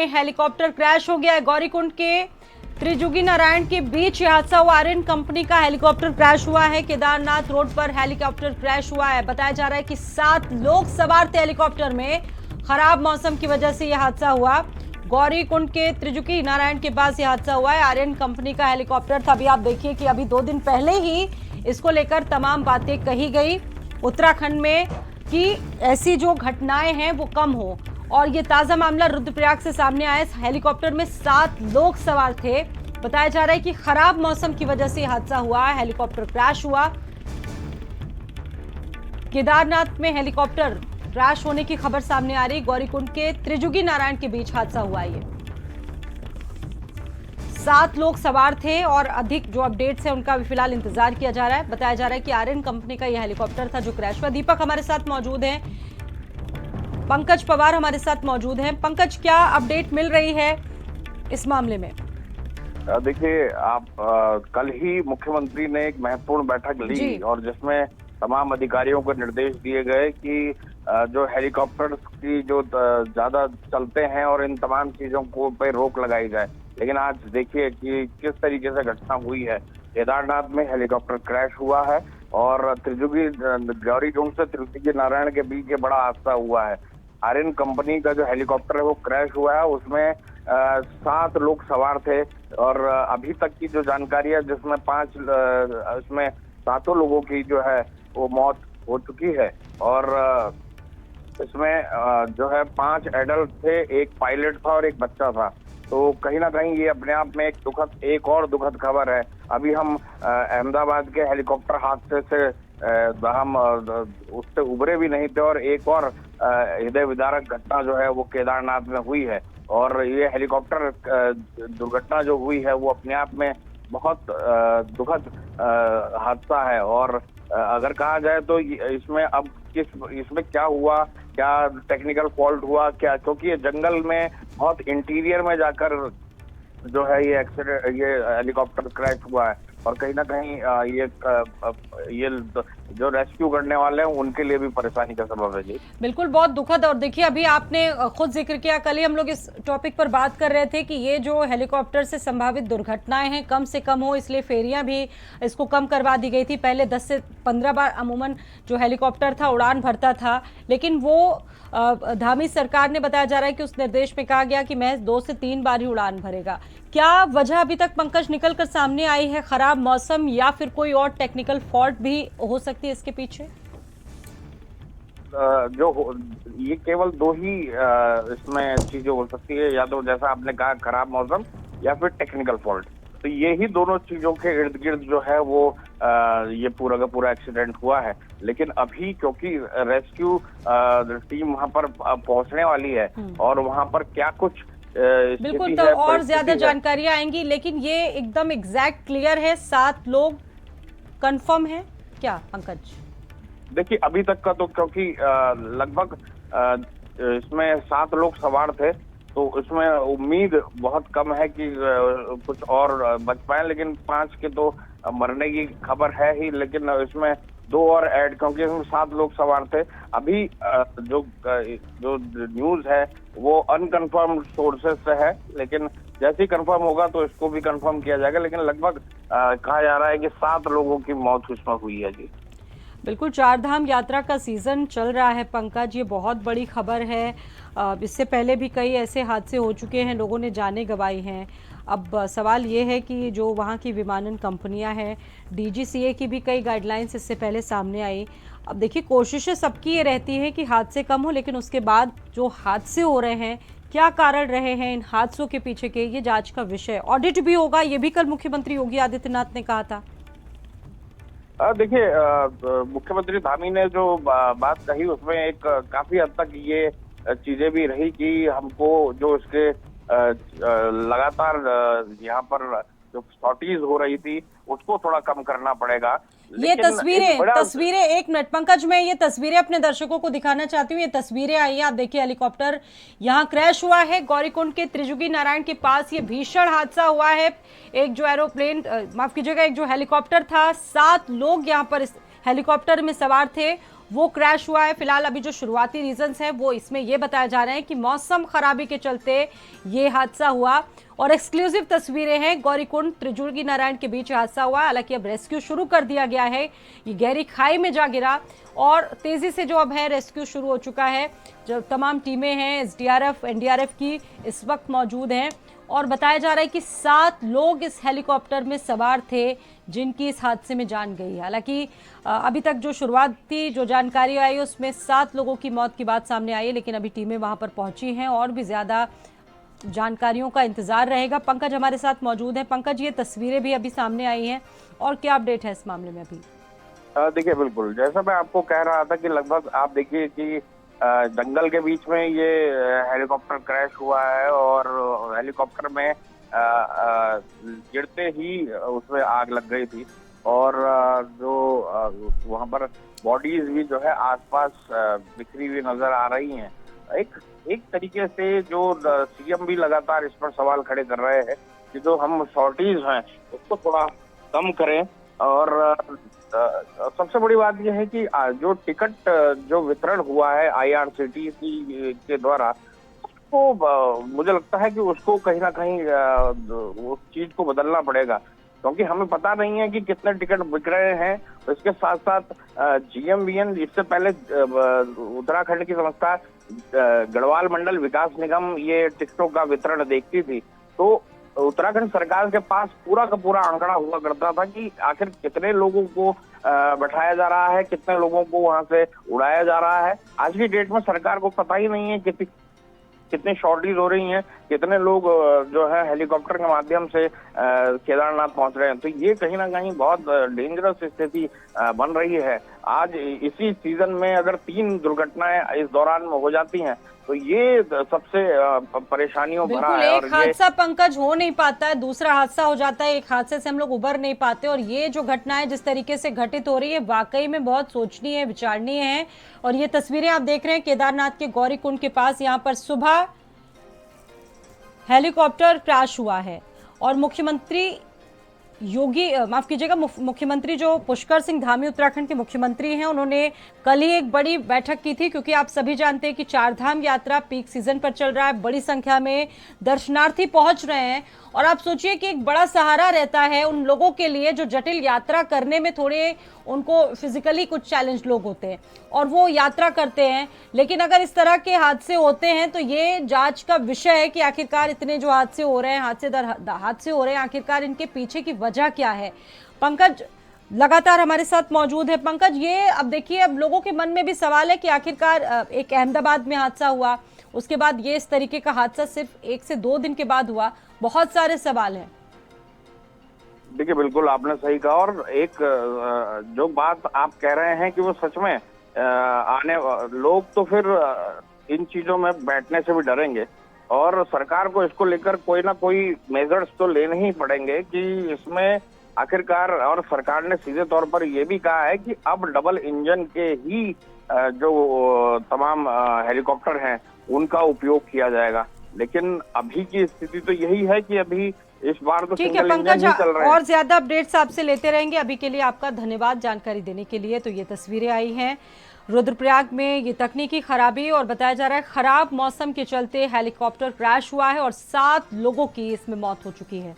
Helicopter crash हो गया है। गौरीकुंड के त्रिजुगी नारायण के बीच यह हादसा हुआ। आर्यन कंपनी का हेलीकॉप्टर क्रैश हुआ है। केदारनाथ रोड पर हेलीकॉप्टर क्रैश हुआ है। बताया जा रहा है कि 7 लोग सवार थे हेलीकॉप्टर में। खराब मौसम की वजह से यह हादसा हुआ। गौरीकुंड के त्रिजुगी नारायण के पास यह हादसा हुआ है। आर्यन कंपनी का हेलीकॉप्टर था। अभी आप देखिए कि अभी 2 दिन पहले ही इसको लेकर तमाम बातें कही गई उत्तराखंड में कि ऐसी जो घटनाएं हैं वो कम हो, और ये ताजा मामला रुद्रप्रयाग से सामने आया। हेलीकॉप्टर में 7 लोग सवार थे। बताया जा रहा है कि खराब मौसम की वजह से हादसा हुआ, हेलीकॉप्टर क्रैश हुआ। केदारनाथ में हेलीकॉप्टर क्रैश होने की खबर सामने आ रही। गौरीकुंड के त्रिजुगी नारायण के बीच हादसा हुआ। ये 7 लोग सवार थे और अधिक जो अपडेट्स है उनका भी फिलहाल इंतजार किया जा रहा है। बताया जा रहा है कि आर्यन कंपनी का यह हेलीकॉप्टर था जो क्रैश हुआ। दीपक हमारे साथ मौजूद हैं, पंकज पवार हमारे साथ मौजूद हैं। पंकज, क्या अपडेट मिल रही है इस मामले में? देखिए, आप कल ही मुख्यमंत्री ने एक महत्वपूर्ण बैठक ली और जिसमें तमाम अधिकारियों को निर्देश दिए गए कि जो हेलीकॉप्टर की जो ज्यादा चलते हैं और इन तमाम चीजों को पे रोक लगाई जाए। लेकिन आज देखिए कि किस तरीके से घटना हुई है। केदारनाथ में हेलीकॉप्टर क्रैश हुआ है और गौरीकुंड से त्रिजुगी नारायण के बीच ये बड़ा हादसा हुआ है। आर्यन कंपनी का जो हेलीकॉप्टर है वो क्रैश हुआ है। उसमें 7 लोग सवार थे और अभी तक की जो जानकारी है जिसमें 5 इसमें 7 लोगों की जो है वो मौत हो चुकी है और इसमें जो है 5 एडल्ट थे, एक पायलट था और एक बच्चा था। तो कहीं ना कहीं ये अपने आप में एक और दुखद खबर है। अभी हम अहमदाबाद के हेलीकॉप्टर हादसे से हम उससे उभरे भी नहीं थे और एक और हृदय विदारक घटना जो है वो केदारनाथ में हुई है। और ये हेलीकॉप्टर दुर्घटना जो हुई है वो अपने आप में बहुत दुखद हादसा है। और अगर कहा जाए तो इसमें अब इसमें क्या हुआ, क्या टेक्निकल फॉल्ट हुआ क्या, क्योंकि ये जंगल में बहुत इंटीरियर में जाकर जो है ये एक्सीडेंट, ये हेलीकॉप्टर क्रैश हुआ है। और कहीं ना कहीं ये जो रेस्क्यू करने वाले हैं उनके लिए भी परेशानी का सबब है जी। बिल्कुल, बहुत दुखद। और देखिए, अभी आपने खुद जिक्र किया, कल ही हम लोग इस टॉपिक पर बात कर रहे थे कि ये जो हेलीकॉप्टर से संभावित दुर्घटनाएं हैं कम से कम हो, इसलिए फेरियां भी इसको कम करवा दी गई थी। पहले 10 से 15 बार अमूमन जो हेलीकॉप्टर था उड़ान भरता था, लेकिन वो धामी सरकार ने, बताया जा रहा है कि उस निर्देश में कहा गया कि महज 2 से 3 बार ही उड़ान भरेगा। क्या वजह अभी तक पंकज निकल कर सामने आई है? खराब मौसम या फिर कोई और टेक्निकल फॉल्ट भी हो सकती है इसके पीछे? ये केवल 2 ही इसमें चीजें हो सकती है, या तो जैसा आपने कहा खराब मौसम या फिर टेक्निकल फॉल्ट। तो ये ही दोनों चीजों के इर्द गिर्द जो है वो ये पूरा का पूरा एक्सीडेंट हुआ है। लेकिन अभी क्योंकि रेस्क्यू टीम वहां पर पहुंचने वाली है और वहां पर क्या कुछ बिल्कुल, तो और ज्यादा जानकारियां आएंगी। लेकिन ये एकदम एग्जैक्ट क्लियर है, 7 लोग कंफर्म है क्या पंकज? देखिए, अभी तक का तो क्योंकि लगभग इसमें 7 लोग सवार थे तो इसमें उम्मीद बहुत कम है कि कुछ और बच पाए। लेकिन 5 के तो मरने की खबर है ही, लेकिन इसमें 2 और ऐड, क्योंकि इसमें 7 लोग सवार थे। अभी जो न्यूज है वो अनकंफर्म सोर्सेस से है, लेकिन जैसे ही कंफर्म होगा तो इसको भी कंफर्म किया जाएगा। लेकिन लगभग कहा जा रहा है कि 7 लोगों की मौत इसमें हुई है जी। बिल्कुल, 4 धाम यात्रा का सीजन चल रहा है पंकज, ये बहुत बड़ी खबर है। इससे पहले भी कई ऐसे हादसे हो चुके हैं, लोगों ने जानें गंवाई हैं। अब सवाल ये है कि जो वहाँ की विमानन कंपनियां हैं, डीजीसीए की भी कई गाइडलाइंस इससे पहले सामने आई। अब देखिए, कोशिशें सबकी ये रहती है कि हादसे कम हो, लेकिन उसके बाद जो हादसे हो रहे हैं, क्या कारण रहे हैं इन हादसों के पीछे के, ये जांच का विषय। ऑडिट भी होगा, ये भी कल मुख्यमंत्री योगी आदित्यनाथ ने कहा था। देखिए, मुख्यमंत्री धामी ने जो बात कही उसमें एक काफी हद तक ये चीजें भी रही कि हमको जो इसके लगातार यहाँ पर जो शॉर्टेज हो रही थी उसको थोड़ा कम करना पड़ेगा। ये तस्वीरें 1 मिनट पंकज, मैं ये तस्वीरें अपने दर्शकों को दिखाना चाहती हूँ। ये तस्वीरें आई है, आप देखिए, हेलीकॉप्टर यहाँ क्रैश हुआ है। गौरीकुंड के त्रिजुगी नारायण के पास ये भीषण हादसा हुआ है। एक जो एरोप्लेन, माफ कीजिएगा, एक जो हेलीकॉप्टर था, 7 लोग यहाँ पर इस हेलीकॉप्टर में सवार थे वो क्रैश हुआ है। फिलहाल अभी जो शुरुआती रीजंस हैं वो इसमें ये बताया जा रहे हैं कि मौसम खराबी के चलते ये हादसा हुआ। और एक्सक्लूसिव तस्वीरें हैं, गौरीकुंड त्रिजुगी नारायण के बीच हादसा हुआ। हालांकि अब रेस्क्यू शुरू कर दिया गया है। ये गहरी खाई में जा गिरा और तेजी से जो अब है रेस्क्यू शुरू हो चुका है। जो तमाम टीमें हैं एसडीआरएफ एनडीआरएफ की इस वक्त मौजूद हैं और बताया जा रहा है कि 7 लोग इस हेलीकॉप्टर में सवार थे जिनकी इस हादसे में जान गई। हालांकि अभी तक जो शुरुआती जो जानकारी आई उसमें 7 लोगों की मौत की बात सामने आई है, लेकिन अभी टीमें वहां पर पहुंची हैं और भी ज्यादा जानकारियों का इंतजार रहेगा। पंकज हमारे साथ मौजूद हैं। पंकज, ये तस्वीरें भी अभी सामने आई हैं और क्या अपडेट है इस मामले में अभी? देखिए, बिल्कुल जैसा मैं आपको कह रहा था कि लगभग आप देखिए कि जंगल के बीच में ये हेलीकॉप्टर क्रैश हुआ है और हेलीकॉप्टर में गिरते ही उसमें आग लग गई थी और जो वहां पर बॉडीज भी जो है आसपास बिखरी हुई नजर आ रही हैं। एक तरीके से जो सीएम भी लगातार इस पर सवाल खड़े कर रहे हैं कि जो हम शॉर्टेज हैं उसको थोड़ा कम करें। और सबसे बड़ी बात यह है कि जो टिकट जो वितरण हुआ है आईआरसीटीसी के द्वारा, उसको मुझे लगता है कि उसको कहीं ना कहीं उस चीज को बदलना पड़ेगा, क्योंकि हमें पता नहीं है कि कितने टिकट बिक रहे हैं। तो इसके साथ साथ जीएमवीएन इससे पहले उत्तराखंड की संस्था गढ़वाल मंडल विकास निगम ये टिकटों का वितरण देखती थी। तो उत्तराखंड सरकार के पास पूरा का पूरा आंकड़ा हुआ करता था कि आखिर कितने लोगों को बैठाया जा रहा है, कितने लोगों को वहां से उड़ाया जा रहा है। आज की डेट में सरकार को पता ही नहीं है कितनी शॉर्टेज हो रही हैं, कितने लोग जो है हेलीकॉप्टर के माध्यम से केदारनाथ पहुंच रहे हैं। तो ये कहीं ना कहीं बहुत डेंजरस स्थिति बन रही है। आज इसी सीजन में अगर 3 दुर्घटनाएं इस दौरान में हो जाती हैं तो ये सबसे परेशानियों भरा है। एक हादसा पंकज हो नहीं पाता है, दूसरा हादसा हो जाता है, एक हादसे से हम लोग उबर नहीं पाते। और ये जो घटनाएं जिस तरीके से घटित हो रही है वाकई में बहुत सोचनीय है, विचारणीय है। और ये तस्वीरें आप देख रहे हैं केदारनाथ के गौरीकुंड के पास, यहाँ पर सुबह हेलीकॉप्टर क्रैश हुआ है और मुख्यमंत्री माफ कीजिएगा, मुख्यमंत्री जो पुष्कर सिंह धामी उत्तराखंड के मुख्यमंत्री हैं, उन्होंने कल ही एक बड़ी बैठक की थी, क्योंकि आप सभी जानते हैं कि 4 धाम यात्रा पीक सीजन पर चल रहा है। बड़ी संख्या में दर्शनार्थी पहुंच रहे हैं और आप सोचिए कि एक बड़ा सहारा रहता है उन लोगों के लिए जो जटिल यात्रा करने में थोड़े उनको फिजिकली कुछ चैलेंज लोग होते हैं और वो यात्रा करते हैं। लेकिन अगर इस तरह के हादसे होते हैं तो ये जांच का विषय है कि आखिरकार इतने जो हादसे हो रहे हैं, हादसे हो रहे हैं, आखिरकार इनके पीछे की वजह क्या है। पंकज लगातार हमारे साथ मौजूद है। पंकज, ये अब देखिए, अब लोगों के मन में भी सवाल है कि आखिरकार एक अहमदाबाद में हादसा हुआ, उसके बाद ये इस तरीके का हादसा सिर्फ 1 से 2 दिन के बाद हुआ, बहुत सारे सवाल हैं। देखिए, बिल्कुल आपने सही कहा। और एक जो बात आप कह रहे हैं कि वो सच में आने लोग तो फिर इन चीजों में बैठने से भी डरेंगे और सरकार को इसको लेकर कोई ना कोई मेजर्स तो लेने ही पड़ेंगे कि इसमें आखिरकार। और सरकार ने सीधे तौर पर यह भी कहा है कि अब डबल इंजन के ही जो तमाम हेलीकॉप्टर हैं उनका उपयोग किया जाएगा। लेकिन अभी की स्थिति तो यही है कि अभी इस बार तो ठीक है पंकज, और ज्यादा अपडेट्स आपसे लेते रहेंगे। अभी के लिए आपका धन्यवाद जानकारी देने के लिए। तो ये तस्वीरें आई हैं रुद्रप्रयाग में, ये तकनीकी खराबी और बताया जा रहा है खराब मौसम के चलते हेलीकॉप्टर क्रैश हुआ है और 7 लोगों की इसमें मौत हो चुकी है।